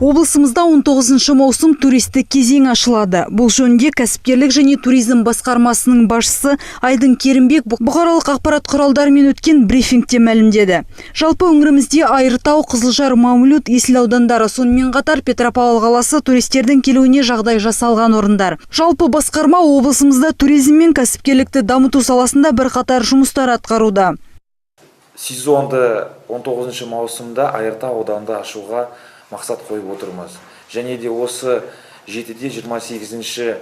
Облысымызда 19 маусым туристік кезең ашылады. Бұл жөнінде кәсіпкерлік және туризм басқармасының басшысы Айдын Керімбек бұқаралық ақпарат құралдарымен өткен брифингте мәлімдеді. Жалпы өңірімізде Айыртау, Қызылжар, Мамлют, Есіл аудандары, сонымен қатар Петропавл қаласы туристердің келуіне жағдай жасалған орындар. Жалпы басқарма облысымызда туризм мен кәсіпкерлікті дамыту саласында бірқатар жұмыстар атқаруда. Сезонды 19 маусымда Айыртау ауданында ашуға мақсат қойып отырмыз. Және де осы 7-де 28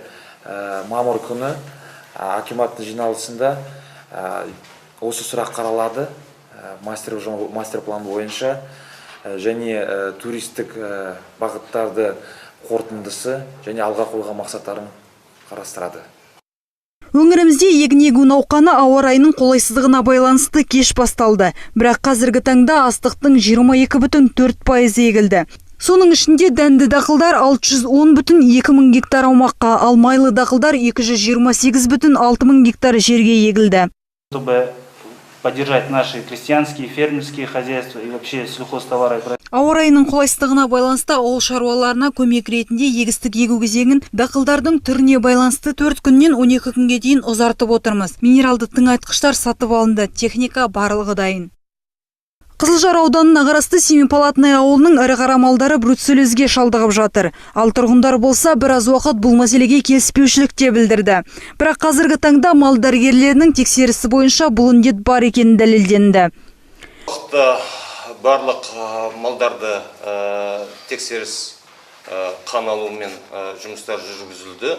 мамыр күні акиматтың жиналысында осы сұрақ қаралады мастер план бойынша және туристік бағыттарды қорытындысы және алға қойған мақсаттарын қарастырады. Өңірімізде егін егу науқаны ауа райының қолайсыздығына байланысты кеш басталды. Бірақ қазіргі таңда астықтың 22,4% егілді. Соның ішінде дәнді дақылдар 610,2 мың гектар аумаққа, ал майлы дақылдар 228,6 мың гектар жерге егілді. Чтобы поддержать наши крестьянские, фермерские хозяйства и вообще сельхозтовары. Ауа райының қолайсыздығына байланысты ауыл шаруаларына көмек ретінде егістік егу кезеңін дақылдардың түріне байланысты 4 күннен 12 күнге дейін ұзартып отырмыз. Минералды тыңайтқыштар сатып алынды, техника барлығы дайын. Қызылжар ауданына қарасты Семипалатный ауылының ірі қара малдары бруцеллезге шалдығып жатыр. Ал тұрғындар болса біраз уақыт бұл мәселеге келіспеушілікте білдірді. Бірақ қазіргі таңда мал дәрігерлерінің тексерісі бойынша бұл індет бар екені дәлелденді. Барлық малдарды тексеріс қан алумен жұмыстар жүргізілді.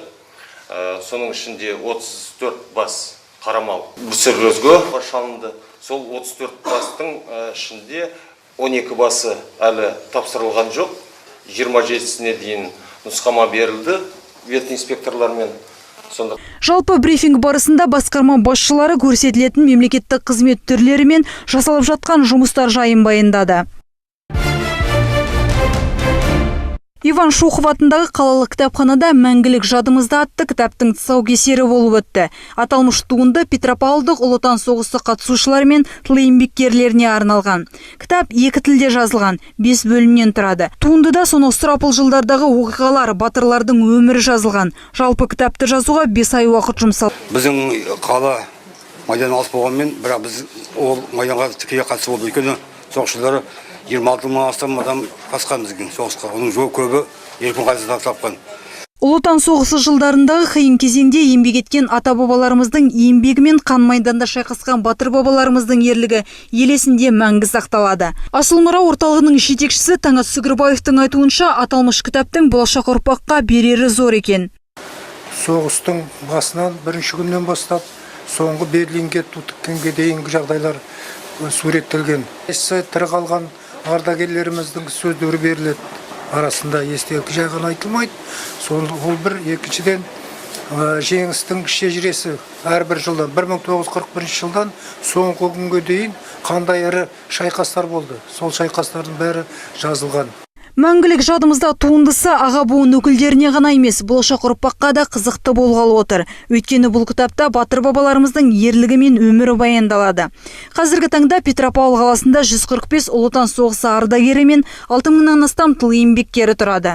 Соның ішінде 34 бас қара мал бруцеллезге шалынды. Сол 34 бастың ішінде 12 басы әлі тапсырылған жоқ. 27-сіне дейін нұсқама берілді ветинспекторлармен. Жалпы брифинг барысында басқарма басшылары көрсетілетін мемлекеттік қызмет түрлері мен жасалып жатқан жұмыстар жайын баяндады. Иван Шухов атындағы қалалық кітапханада «Мәңгілік жадымызда» атты кітаптың тұсаукесері болып өтті. Аталмыш туынды Петропавлдық Ұлы Отан соғысы қатысушылары мен тыл еңбеккерлеріне арналған. Кітап 2 тілде жазылған, 5 бөлімнен тұрады. Туындыда сонау сұрапыл жылдардағы оқиғалар, батырлардың өмірі жазылған. Жалпы кітапты жазуға 5 ай уақыт жұмсалды. Біздің қала майдан алыс болғанмен, бірақ біз ол майданға тікелей қатысып болды. Өйткені соғысшылары 26 мың астам адам қатысқан бізге соғысқа. Оның көбі еркін қазадан тапқан. Ұлы Отан соғысы жылдарындағы қиын кезеңде еңбек еткен ата-бабаларымыздың еңбегі мен қан майданда шайқасқан батыр бабаларымыздың ерлігі ел есінде мәңгі сақталады. Асыл мұра орталығының жетекшісі Таңат Сүгірбаевтың айтуынша, аталмыш кітаптың болашақ ұрпаққа берері зор екен. Соғыстың басынан бірінші күннен бастап соңғы Берлинге тутіккенге дейінгі жағдайлар суреттелген. Тірі қалған ардагерлеріміздің сөздері беріледі. Арасында естелік жайған айтылмайды. Ол бір, екіншіден жеңістің шежіресі әрбір жылдан 1941 жылдан соңғы күнге дейін қандай ірі шайқастар болды. Сол шайқастардың бәрі жазылған. Мәңгілік жадымызда туындысы аға буын өкілдеріне ғана емес, болашақ ұрпаққа да қызықты болғалы отыр. Өйткені бұл кітапта батыр бабаларымыздың ерлігі мен өмірі баяндалады. Қазіргі таңда Петропавл қаласында 145 Ұлы Отан соғысы ардагері мен 6 мыңнан астам тыл еңбеккері тұрады.